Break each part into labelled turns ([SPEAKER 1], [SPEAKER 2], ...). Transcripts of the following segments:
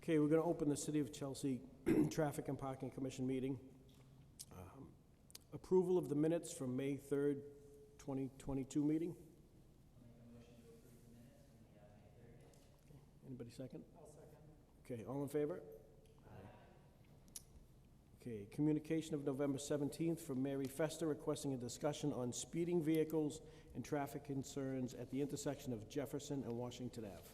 [SPEAKER 1] Okay, we're going to open the City of Chelsea Traffic and Parking Commission meeting. Approval of the minutes from May 3rd, 2022 meeting. Anybody second?
[SPEAKER 2] I'll second.
[SPEAKER 1] Okay, all in favor? Okay, communication of November 17th from Mary Fester requesting a discussion on speeding vehicles and traffic concerns at the intersection of Jefferson and Washington Ave.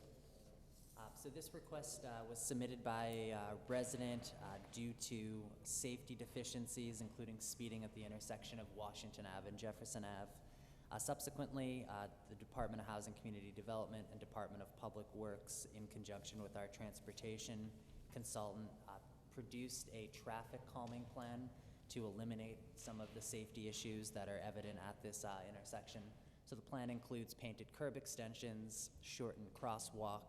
[SPEAKER 3] So this request was submitted by a resident due to safety deficiencies, including speeding at the intersection of Washington Ave and Jefferson Ave. Subsequently, the Department of Housing Community Development and Department of Public Works, in conjunction with our transportation consultant, produced a traffic calming plan to eliminate some of the safety issues that are evident at this intersection. So the plan includes painted curb extensions, shortened crosswalk,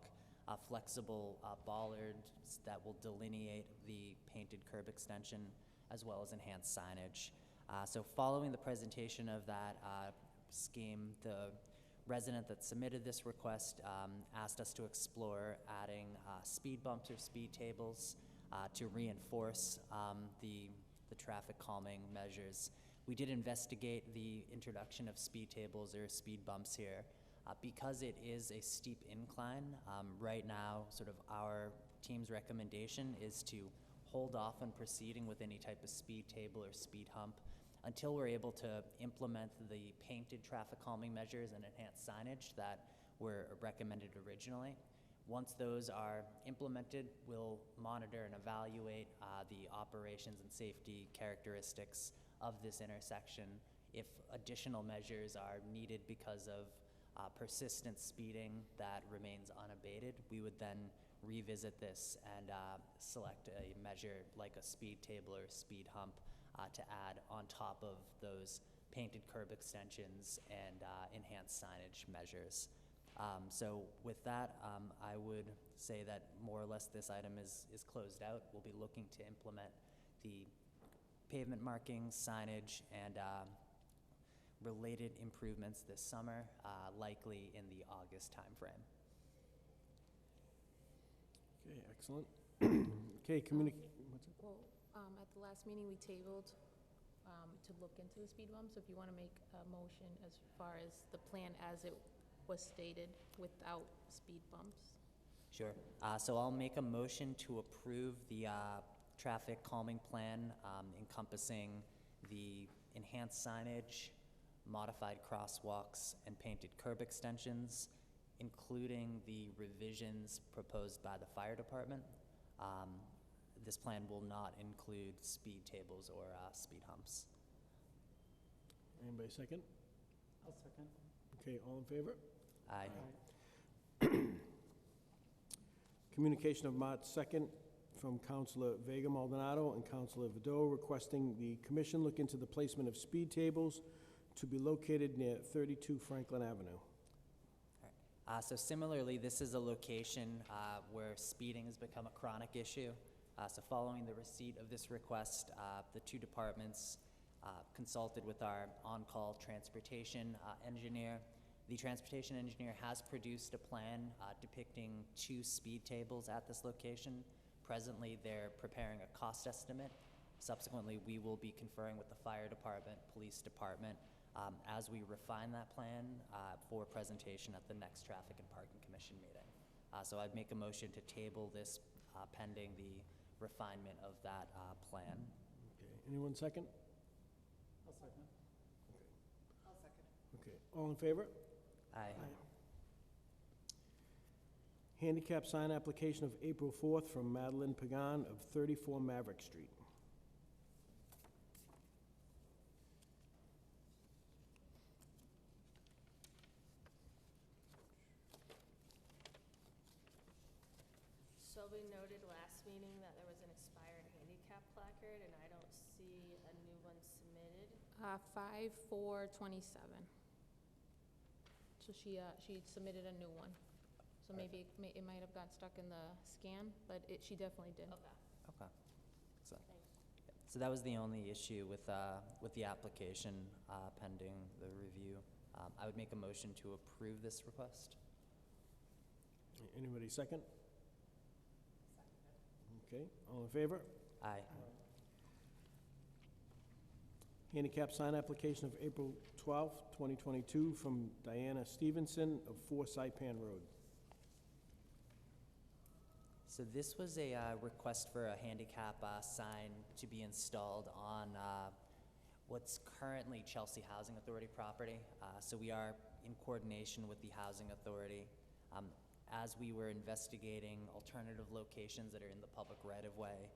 [SPEAKER 3] flexible bollards that will delineate the painted curb extension, as well as enhanced signage. So following the presentation of that scheme, the resident that submitted this request asked us to explore adding speed bumps or speed tables to reinforce the traffic calming measures. We did investigate the introduction of speed tables or speed bumps here. Because it is a steep incline, right now, sort of our team's recommendation is to hold off on proceeding with any type of speed table or speed hump until we're able to implement the painted traffic calming measures and enhanced signage that were recommended originally. Once those are implemented, we'll monitor and evaluate the operations and safety characteristics of this intersection. If additional measures are needed because of persistent speeding that remains unabated, we would then revisit this and select a measure like a speed table or a speed hump to add on top of those painted curb extensions and enhanced signage measures. So with that, I would say that more or less this item is closed out. We'll be looking to implement the pavement markings, signage, and related improvements this summer, likely in the August timeframe.
[SPEAKER 1] Okay, excellent. Okay, what's it?
[SPEAKER 4] Well, at the last meeting, we tabled to look into the speed bumps. So if you want to make a motion as far as the plan as it was stated without speed bumps.
[SPEAKER 3] Sure. So I'll make a motion to approve the traffic calming plan encompassing the enhanced signage, modified crosswalks, and painted curb extensions, including the revisions proposed by the fire department. This plan will not include speed tables or speed humps.
[SPEAKER 1] Anybody second?
[SPEAKER 2] I'll second.
[SPEAKER 1] Okay, all in favor?
[SPEAKER 3] Aye.
[SPEAKER 1] Communication of March 2nd from Councilor Vega Maldonado and Councilor Vido requesting the commission look into the placement of speed tables to be located near 32 Franklin Avenue.
[SPEAKER 3] So similarly, this is a location where speeding has become a chronic issue. So following the receipt of this request, the two departments consulted with our on-call transportation engineer. The transportation engineer has produced a plan depicting 2 speed tables at this location. Presently, they're preparing a cost estimate. Subsequently, we will be conferring with the fire department, police department, as we refine that plan for presentation at the next Traffic and Parking Commission meeting. So I'd make a motion to table this pending the refinement of that plan.
[SPEAKER 1] Okay, anyone second?
[SPEAKER 2] I'll second.
[SPEAKER 1] Okay.
[SPEAKER 2] I'll second.
[SPEAKER 1] Okay, all in favor?
[SPEAKER 3] Aye.
[SPEAKER 1] Handicap sign application of April 4th from Madeline Pagan of 34 Maverick Street.
[SPEAKER 5] So we noted last meeting that there was an expired handicap placard, and I don't see a new one submitted.
[SPEAKER 4] 5/4/27. So she submitted a new one. So maybe it might have got stuck in the scan, but she definitely did.
[SPEAKER 5] Okay.
[SPEAKER 3] Okay. So,
[SPEAKER 5] Thanks.
[SPEAKER 3] so that was the only issue with the application pending the review. I would make a motion to approve this request.
[SPEAKER 1] Anybody second? Okay, all in favor?
[SPEAKER 3] Aye.
[SPEAKER 1] Handicap sign application of April 12th, 2022, from Diana Stevenson of 4 Saipan Road.
[SPEAKER 3] So this was a request for a handicap sign to be installed on what's currently Chelsea Housing Authority property. So we are in coordination with the Housing Authority. As we were investigating alternative locations that are in the public right-of-way,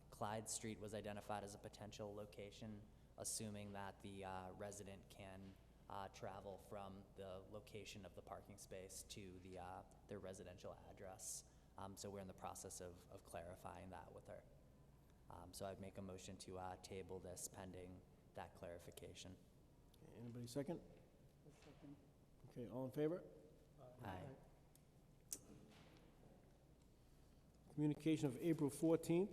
[SPEAKER 3] Clyde Street was identified as a potential location, assuming that the resident can travel from the location of the parking space to their residential address. So we're in the process of clarifying that with her. So I'd make a motion to table this pending that clarification.
[SPEAKER 1] Okay, anybody second?
[SPEAKER 2] I'll second.
[SPEAKER 1] Okay, all in favor?
[SPEAKER 3] Aye.
[SPEAKER 1] Communication of April 14th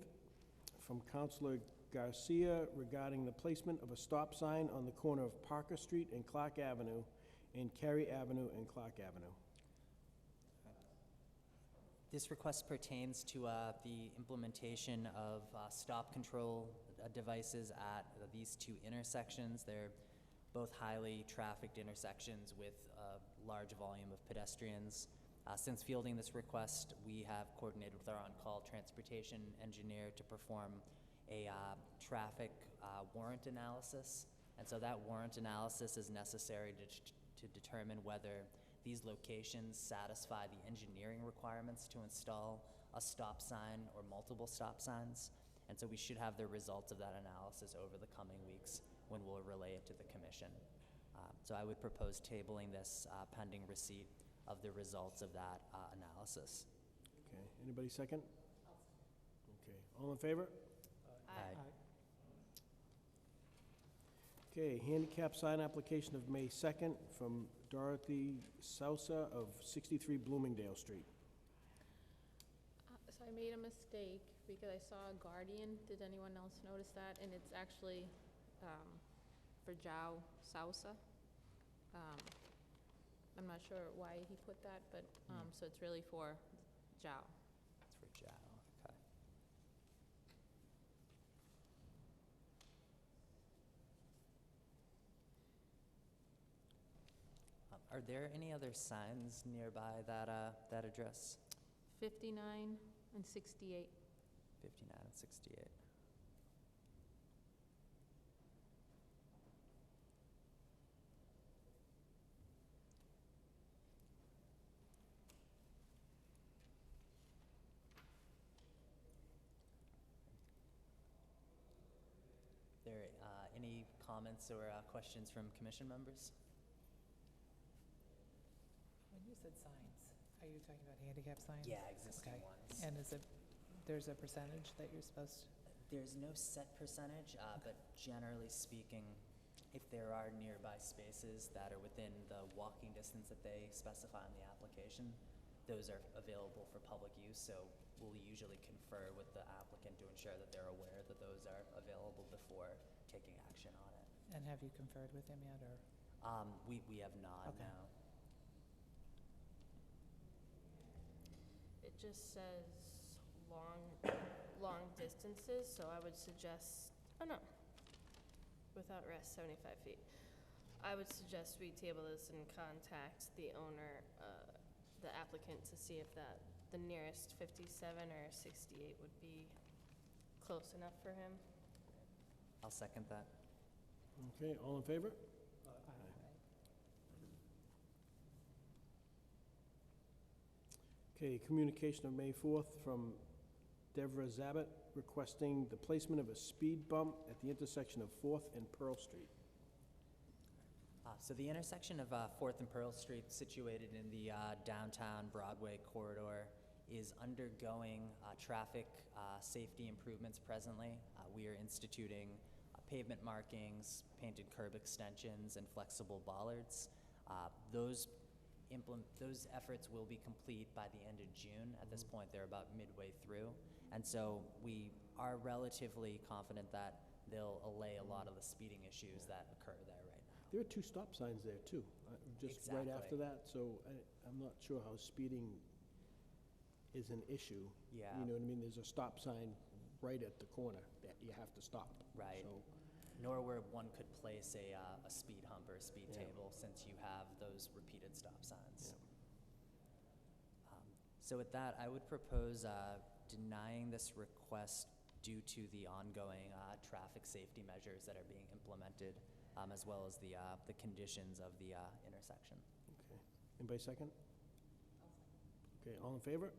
[SPEAKER 1] from Councilor Garcia regarding the placement of a stop sign on the corner of Parker Street and Clark Avenue and Kerry Avenue and Clark Avenue.
[SPEAKER 3] This request pertains to the implementation of stop control devices at these two intersections. They're both highly trafficked intersections with a large volume of pedestrians. Since fielding this request, we have coordinated with our on-call transportation engineer to perform a traffic warrant analysis. And so that warrant analysis is necessary to determine whether these locations satisfy the engineering requirements to install a stop sign or multiple stop signs. And so we should have the results of that analysis over the coming weeks when we'll relay it to the commission. So I would propose tabling this pending receipt of the results of that analysis.
[SPEAKER 1] Okay, anybody second? Okay, all in favor?
[SPEAKER 3] Aye.
[SPEAKER 1] Okay, handicap sign application of May 2nd from Dorothy Sousa of 63 Bloomingdale Street.
[SPEAKER 4] So I made a mistake because I saw a guardian. Did anyone else notice that? And it's actually for João Sousa. I'm not sure why he put that, but so it's really for João.
[SPEAKER 3] It's for Joe, okay. Are there any other signs nearby that address?
[SPEAKER 4] 59 and 68.
[SPEAKER 3] 59 and 68. There any comments or questions from commission members?
[SPEAKER 6] When you said signs, are you talking about handicap signs?
[SPEAKER 3] Yeah, existing
[SPEAKER 6] Okay.
[SPEAKER 3] ones.
[SPEAKER 6] And there's a percentage that you're supposed to?
[SPEAKER 3] There's no set percentage, but generally speaking, if there are nearby spaces that are within the walking distance that they specify in the application, those are available for public use. So we'll usually confer with the applicant to ensure that they're aware that those are available before taking action on it.
[SPEAKER 6] And have you conferred with him yet, or?
[SPEAKER 3] We have not,
[SPEAKER 6] Okay.
[SPEAKER 3] no.
[SPEAKER 5] It just says long distances, so I would suggest, without rest, 75 feet. I would suggest we table this and contact the owner, the applicant, to see if the nearest 57 or 68 would be close enough for him.
[SPEAKER 3] I'll second that.
[SPEAKER 1] Okay, all in favor? Okay, communication of May 4th from Devra Zabit requesting the placement of a speed bump at the intersection of 4th and Pearl Street.
[SPEAKER 3] So the intersection of 4th and Pearl Street, situated in the downtown Broadway corridor, is undergoing traffic safety improvements presently. We are instituting pavement markings, painted curb extensions, and flexible bollards. Those efforts will be complete by the end of June. At this point, they're about midway through. And so we are relatively confident that they'll allay a lot of the speeding issues that occur there right now.
[SPEAKER 1] There are 2 stop signs there too, just right after
[SPEAKER 3] Exactly.
[SPEAKER 1] that, so I'm not sure how speeding is an issue.
[SPEAKER 3] Yeah.
[SPEAKER 1] You know what I mean? There's a stop sign right at the corner that you have to stop.
[SPEAKER 3] Right.
[SPEAKER 1] So,
[SPEAKER 3] Nor where one could place a speed hump or a speed
[SPEAKER 1] Yeah.
[SPEAKER 3] table, since you have those repeated stop signs.
[SPEAKER 1] Yeah.
[SPEAKER 3] So with that, I would propose denying this request due to the ongoing traffic safety measures that are being implemented, as well as the conditions of the intersection.
[SPEAKER 1] Okay. Anybody second? Okay, all in favor?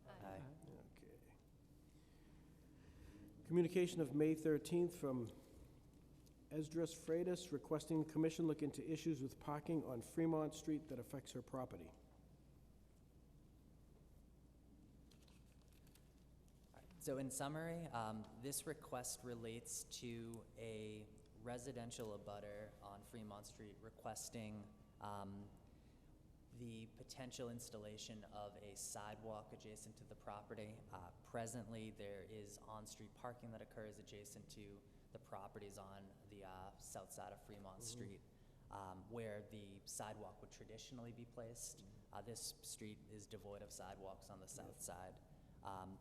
[SPEAKER 3] Aye.
[SPEAKER 1] Okay. Communication of May 13th from Esdras Freitas requesting the commission look into issues with parking on Fremont Street that affects her property.
[SPEAKER 3] So in summary, this request relates to a residential abutter on Fremont Street requesting the potential installation of a sidewalk adjacent to the property. Presently, there is on-street parking that occurs adjacent to the properties on the south side of Fremont Street, where the sidewalk would traditionally be placed. This street is devoid of sidewalks on the south side.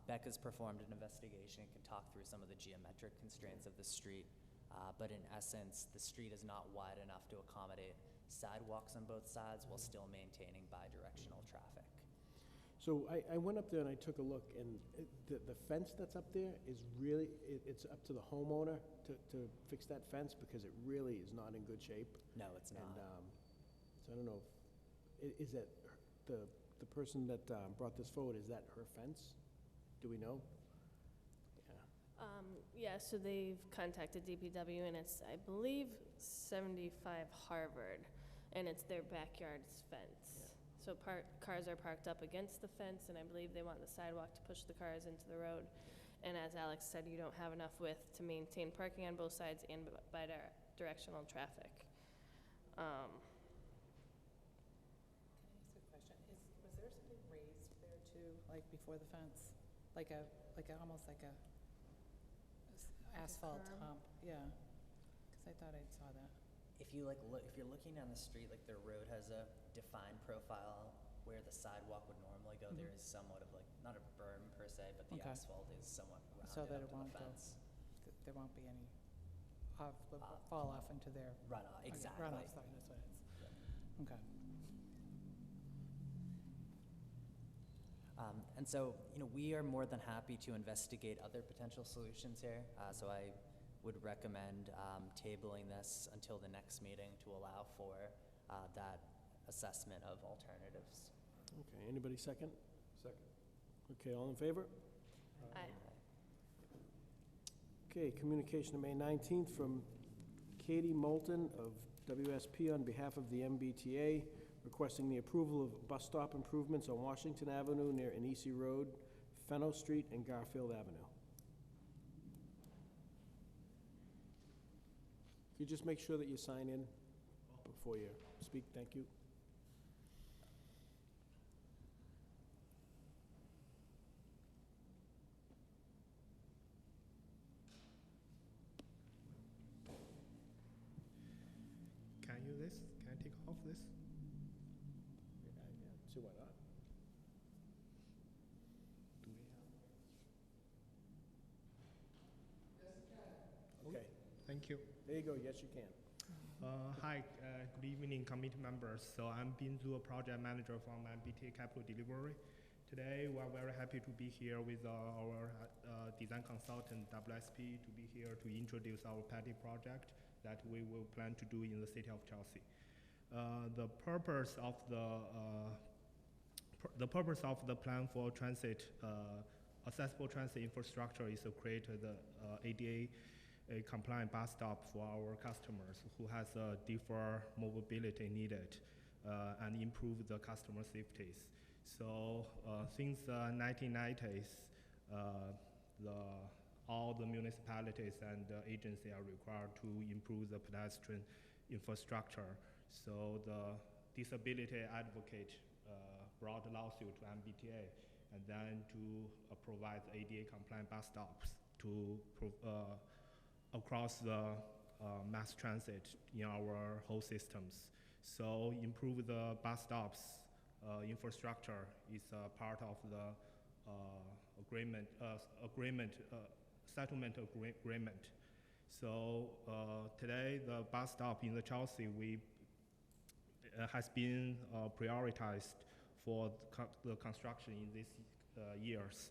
[SPEAKER 3] Becca's performed an investigation and can talk through some of the geometric constraints of the street, but in essence, the street is not wide enough to accommodate sidewalks on both sides while still maintaining bi-directional traffic.
[SPEAKER 1] So I went up there and I took a look, and the fence that's up there is really, it's up to the homeowner to fix that fence, because it really is not in good shape.
[SPEAKER 3] No, it's not.
[SPEAKER 1] And so I don't know, is that the person that brought this forward, is that her fence? Do we know? Yeah.
[SPEAKER 5] Yeah, so they've contacted DPW, and it's, I believe, 75 Harvard, and it's their backyard's fence. So cars are parked up against the fence, and I believe they want the sidewalk to push the cars into the road. And as Alex said, you don't have enough width to maintain parking on both sides and bi-directional traffic.
[SPEAKER 6] Can I ask a question? Was there something raised there too, like before the fence? Like almost like a asphalt
[SPEAKER 4] berm?
[SPEAKER 6] hump? Yeah, because I thought I saw that.
[SPEAKER 3] If you if you're looking down the street, like the road has a defined profile where the sidewalk would normally go. There is somewhat of not a berm per se, but the
[SPEAKER 6] Okay.
[SPEAKER 3] asphalt is somewhat rounded
[SPEAKER 6] So that
[SPEAKER 3] up
[SPEAKER 6] it
[SPEAKER 3] to
[SPEAKER 6] won't
[SPEAKER 3] the
[SPEAKER 6] go-
[SPEAKER 3] fence.
[SPEAKER 6] There won't be any fall off into their
[SPEAKER 3] Runoff, exactly.
[SPEAKER 6] runoff side, that's what it is. Okay.
[SPEAKER 3] And so, we are more than happy to investigate other potential solutions here. So I would recommend tabling this until the next meeting to allow for that assessment of alternatives.
[SPEAKER 1] Okay, anybody second? Second. Okay, all in favor?
[SPEAKER 5] Aye.
[SPEAKER 1] Okay, communication of May 19th from Katie Moulton of WSP on behalf of the MBTA, requesting the approval of bus stop improvements on Washington Avenue near Anisi Road, Fenno Street, and Garfield Avenue. Could you just make sure that you sign in before you speak? Thank you.
[SPEAKER 7] Can I use this? Can I take off this?
[SPEAKER 1] Yeah, see why not?
[SPEAKER 7] Do we have?
[SPEAKER 1] Okay,
[SPEAKER 7] Thank you.
[SPEAKER 1] there you go, yes you can.
[SPEAKER 7] Hi, good evening, committee members. So I'm Binzu, a project manager from MBTA Capital Delivery. Today, we're very happy to be here with our design consultant, WSP, to be here to introduce our PATI project that we will plan to do in the city of Chelsea. The purpose of the plan for transit, accessible transit infrastructure is to create the ADA a compliant bus stop for our customers who has different mobility needed and improve the customer safety. So since the 1990s, all the municipalities and agencies are required to improve the pedestrian infrastructure. So the disability advocate brought a lawsuit to MBTA and then to provide ADA compliant bus stops to across the mass transit in our whole systems. So improve the bus stops infrastructure is a part of the settlement agreement. So today, the bus stop in the Chelsea has been prioritized for the construction in these years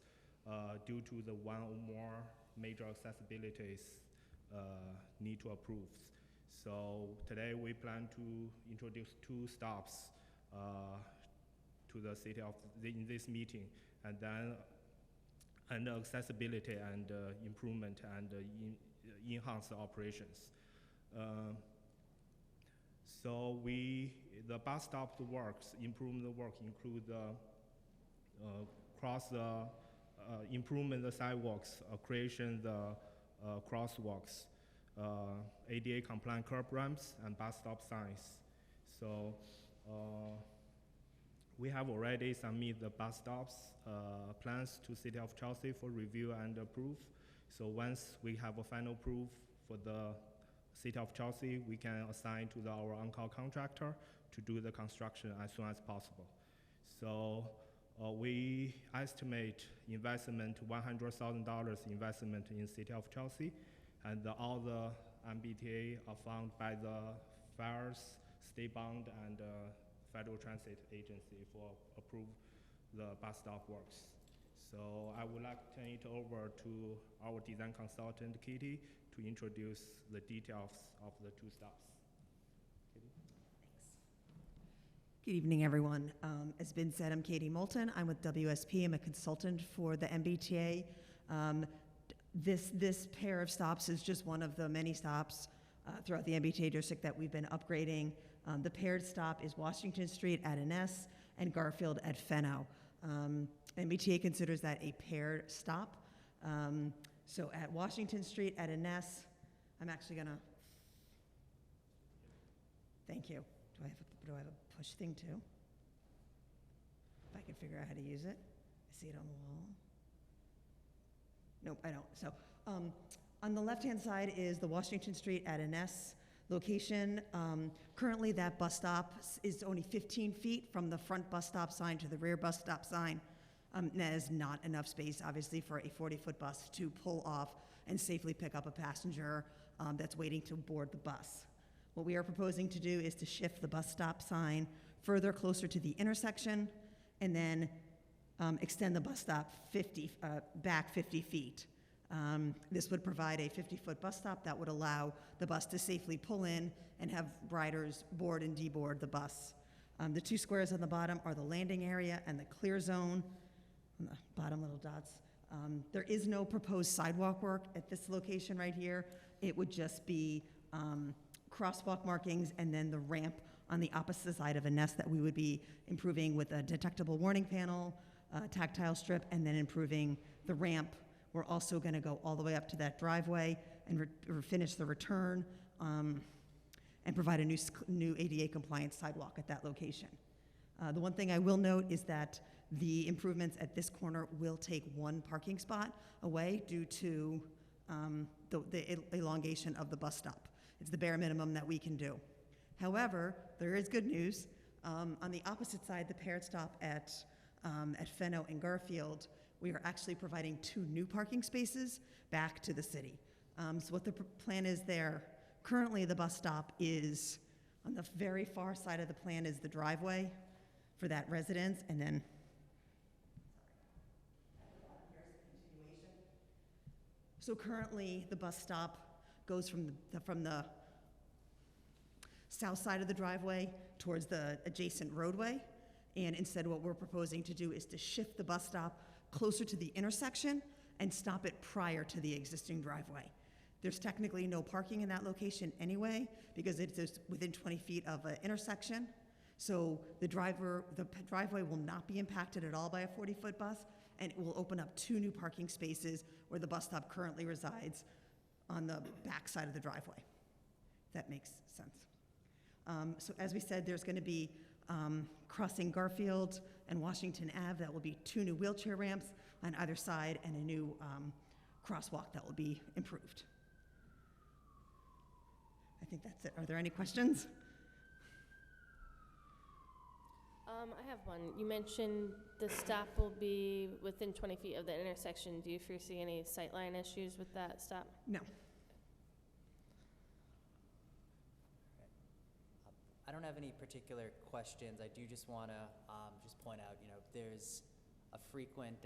[SPEAKER 7] due to the one or more major accessibilities need to approve. So today we plan to introduce 2 stops to the city in this meeting, and then accessibility and improvement and enhance the operations. So the bus stop improvement work include improvement the sidewalks, creation the crosswalks, ADA compliant curb ramps, and bus stop signs. So we have already submitted the bus stops plans to City of Chelsea for review and approve. So once we have a final proof for the City of Chelsea, we can assign to our on-call contractor to do the construction as soon as possible. So we estimate investment, $100,000 investment in City of Chelsea, and all the MBTA are funded by the fares, state bond, and Federal Transit Agency for approve the bus stop works. So I would like to turn it over to our design consultant, Katie, to introduce the details of the 2 stops. Katie?
[SPEAKER 8] Good evening, everyone. As been said, I'm Katie Moulton. I'm with WSP. I'm a consultant for the MBTA. This pair of stops is just one of the many stops throughout the MBTA district that we've been upgrading. The paired stop is Washington Street at Ines and Garfield at Fenno. MBTA considers that a paired stop. So at Washington Street at Ines, I'm actually gonna, thank you. Do I have a push thing too? If I can figure out how to use it. I see it on the wall. Nope, I don't. So on the left-hand side is the Washington Street at Ines location. Currently, that bus stop is only 15 feet from the front bus stop sign to the rear bus stop sign. That is not enough space, obviously, for a 40-foot bus to pull off and safely pick up a passenger that's waiting to board the bus. What we are proposing to do is to shift the bus stop sign further closer to the intersection and then extend the bus stop back 50 feet. This would provide a 50-foot bus stop that would allow the bus to safely pull in and have riders board and deboard the bus. The 2 squares on the bottom are the landing area and the clear zone on the bottom little dots. There is no proposed sidewalk work at this location right here. It would just be crosswalk markings and then the ramp on the opposite side of Ines that we would be improving with a detectable warning panel, tactile strip, and then improving the ramp. We're also going to go all the way up to that driveway and finish the return and provide a new ADA compliant sidewalk at that location. The one thing I will note is that the improvements at this corner will take 1 parking spot away due to the elongation of the bus stop. It's the bare minimum that we can do. However, there is good news. On the opposite side, the paired stop at Fenno and Garfield, we are actually providing 2 new parking spaces back to the city. So what the plan is there, currently the bus stop is on the very far side of the plan is the driveway for that residence, and then so currently the bus stop goes from the south side of the driveway towards the adjacent roadway, and instead what we're proposing to do is to shift the bus stop closer to the intersection and stop it prior to the existing driveway. There's technically no parking in that location anyway because it's just within 20 feet of an intersection. So the driveway will not be impacted at all by a 40-foot bus, and it will open up 2 new parking spaces where the bus stop currently resides on the back side of the driveway. If that makes sense. So as we said, there's going to be crossing Garfield and Washington Ave. That will be 2 new wheelchair ramps on either side and a new crosswalk that will be improved. I think that's it. Are there any questions?
[SPEAKER 5] I have one. You mentioned the stop will be within 20 feet of the intersection. Do you foresee any sightline issues with that stop?
[SPEAKER 8] No.
[SPEAKER 3] I don't have any particular questions. I do just want to just point out, there's a frequently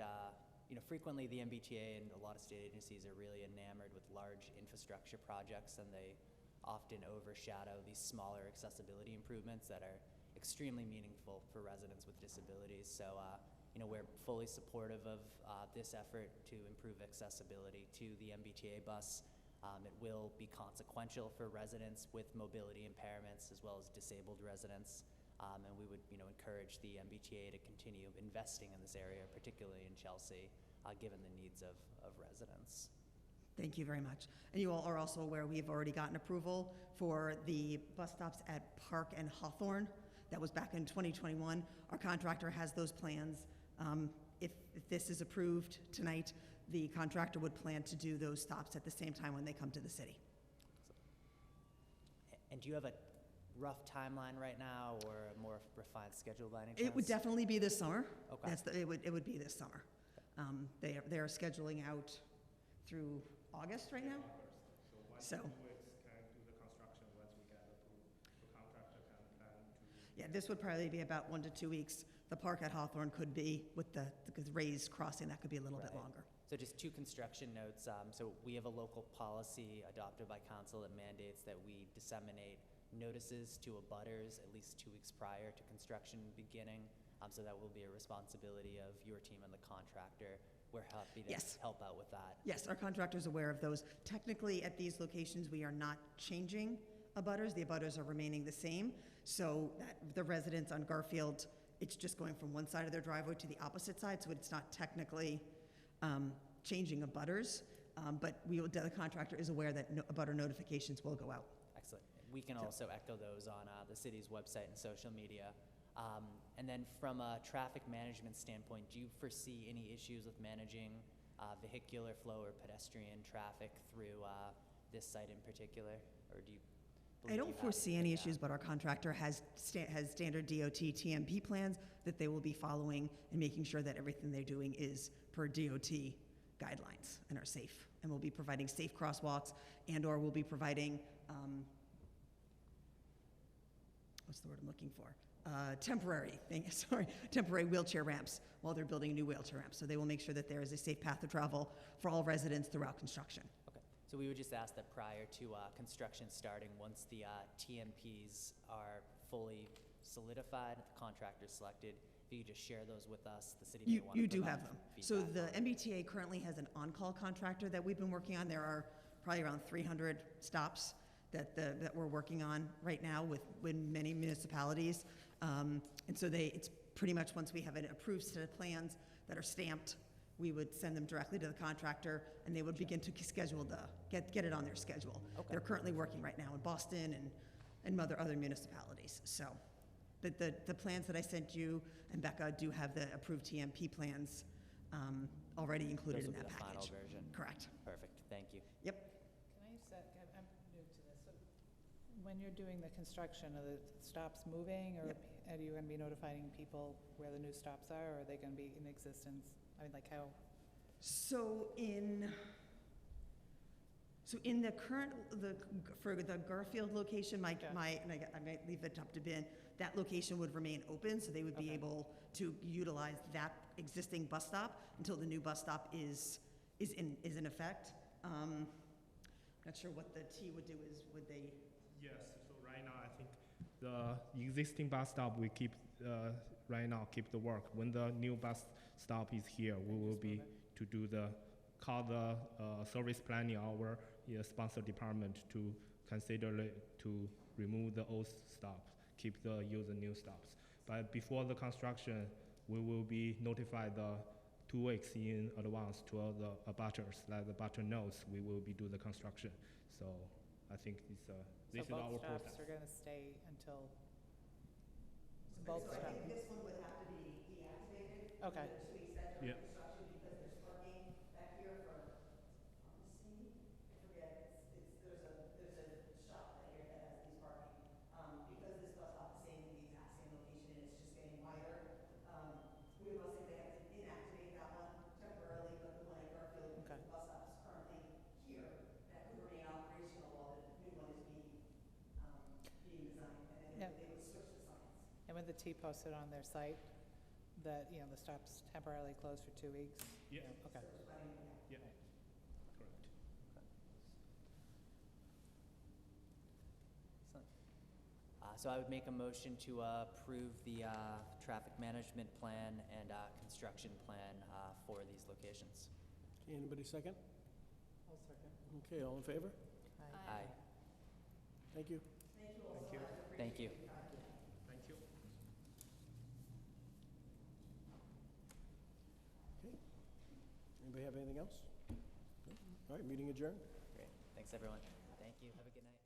[SPEAKER 3] the MBTA and a lot of state agencies are really enamored with large infrastructure projects, and they often overshadow these smaller accessibility improvements that are extremely meaningful for residents with disabilities. So, we're fully supportive of this effort to improve accessibility to the MBTA bus. It will be consequential for residents with mobility impairments as well as disabled residents. And we would, encourage the MBTA to continue investing in this area, particularly in Chelsea, given the needs of residents.
[SPEAKER 8] Thank you very much. And you all are also aware we've already gotten approval for the bus stops at Park and Hawthorne. That was back in 2021. Our contractor has those plans. If this is approved tonight, the contractor would plan to do those stops at the same time when they come to the city.
[SPEAKER 3] And do you have a rough timeline right now, or a more refined schedule by any chance?
[SPEAKER 8] It would definitely be this summer.
[SPEAKER 3] Okay.
[SPEAKER 8] It would be this summer. They are scheduling out through August right now.
[SPEAKER 7] So
[SPEAKER 8] So-
[SPEAKER 7] 1 to 2 weeks can do the construction once we get approved. The contractor can plan to.
[SPEAKER 8] Yeah, this would probably be about 1 to 2 weeks. The park at Hawthorne could be, with the raised crossing, that could be a little bit
[SPEAKER 3] Right.
[SPEAKER 8] longer.
[SPEAKER 3] So just 2 construction notes. So we have a local policy adopted by council that mandates that we disseminate notices to abutters at least 2 weeks prior to construction beginning. So that will be a responsibility of your team and the contractor. We're happy to
[SPEAKER 8] Yes.
[SPEAKER 3] help out with that.
[SPEAKER 8] Yes, our contractor's aware of those. Technically, at these locations, we are not changing abutters. The abutters are remaining the same. So that the residents on Garfield, it's just going from one side of their driveway to the opposite side, so it's not technically changing abutters. But the contractor is aware that abutter notifications will go out.
[SPEAKER 3] Excellent. We can
[SPEAKER 8] So-
[SPEAKER 3] also echo those on the city's website and social media. And then from a traffic management standpoint, do you foresee any issues with managing vehicular flow or pedestrian traffic through this site in particular? Or do you believe
[SPEAKER 8] I
[SPEAKER 3] you
[SPEAKER 8] don't
[SPEAKER 3] have
[SPEAKER 8] foresee
[SPEAKER 3] it
[SPEAKER 8] any
[SPEAKER 3] with
[SPEAKER 8] issues,
[SPEAKER 3] that?
[SPEAKER 8] but our contractor has standard DOT TMP plans that they will be following and making sure that everything they're doing is per DOT guidelines and are safe. And we'll be providing safe crosswalks and/or we'll be providing, what's the word I'm looking for? Temporary wheelchair ramps while they're building new wheelchair ramps. So they will make sure that there is a safe path of travel for all residents throughout construction.
[SPEAKER 3] Okay, so we would just ask that prior to construction starting, once the TMPs are fully solidified, the contractor selected, if you could just share those with us, the city may want to
[SPEAKER 8] You do
[SPEAKER 3] provide
[SPEAKER 8] have them. So
[SPEAKER 3] feedback
[SPEAKER 8] the
[SPEAKER 3] on.
[SPEAKER 8] MBTA currently has an on-call contractor that we've been working on. There are probably around 300 stops that we're working on right now with many municipalities. And so it's pretty much once we have an approved set of plans that are stamped, we would send them directly to the contractor and they would begin to schedule get it on their schedule.
[SPEAKER 3] Okay.
[SPEAKER 8] They're currently working right now in Boston and other municipalities. So the plans that I sent you and Becca do have the approved TMP plans already included
[SPEAKER 3] Those
[SPEAKER 8] in
[SPEAKER 3] will be
[SPEAKER 8] that
[SPEAKER 3] the final
[SPEAKER 8] package.
[SPEAKER 3] version.
[SPEAKER 8] Correct.
[SPEAKER 3] Perfect, thank you.
[SPEAKER 8] Yep.
[SPEAKER 6] Can I use that, I'm new to this, so when you're doing the construction, are the stops moving, or
[SPEAKER 8] Yep.
[SPEAKER 6] are you gonna be notifying people where the new stops are, or are they gonna be in existence? I mean, like how,
[SPEAKER 8] So in the current, for the Garfield location,
[SPEAKER 6] Yeah.
[SPEAKER 8] I might leave it up to Ben, that location would remain open, so they would be
[SPEAKER 6] Okay.
[SPEAKER 8] able to utilize that existing bus stop until the new bus stop is in effect. Not sure what the T would do would they,
[SPEAKER 7] Yes, so right now I think the existing bus stop we keep, right now keep the work. When the new bus stop is here, we will
[SPEAKER 6] just
[SPEAKER 7] be
[SPEAKER 6] move it?
[SPEAKER 7] to do call the service planning, our sponsor department to consider to remove the old stops, keep use the new stops. But before the construction, we will be notified 2 weeks in advance to all the abutters, like the abutter knows we will be do the construction. So I think this is our
[SPEAKER 6] so both
[SPEAKER 7] process.
[SPEAKER 6] stops are gonna stay until,
[SPEAKER 8] so
[SPEAKER 6] both
[SPEAKER 8] I
[SPEAKER 6] stops?
[SPEAKER 8] think this one would have to be deactivated.
[SPEAKER 6] Okay.
[SPEAKER 8] To extend
[SPEAKER 7] Yeah.
[SPEAKER 8] construction because there's parking back here for, I forget, there's a shop right here that has these parking. Because this bus stop is staying in the exact same location and it's just getting wider
[SPEAKER 6] posted on their site that, you know, the stop's temporarily closed for 2 weeks?
[SPEAKER 7] Yeah.
[SPEAKER 6] Okay.
[SPEAKER 7] Yeah, correct.
[SPEAKER 3] Excellent. So I would make a motion to approve the traffic management plan and construction plan for these locations.
[SPEAKER 1] Okay, anybody second?
[SPEAKER 2] I'll second.
[SPEAKER 1] Okay, all in favor?
[SPEAKER 3] Aye.
[SPEAKER 1] Thank you.
[SPEAKER 7] Thank you.
[SPEAKER 3] Thank you.
[SPEAKER 7] Thank you.
[SPEAKER 1] Okay. Anybody have anything else? No? All right, meeting adjourned.
[SPEAKER 3] Great. Thanks, everyone. Thank you. Have a good night.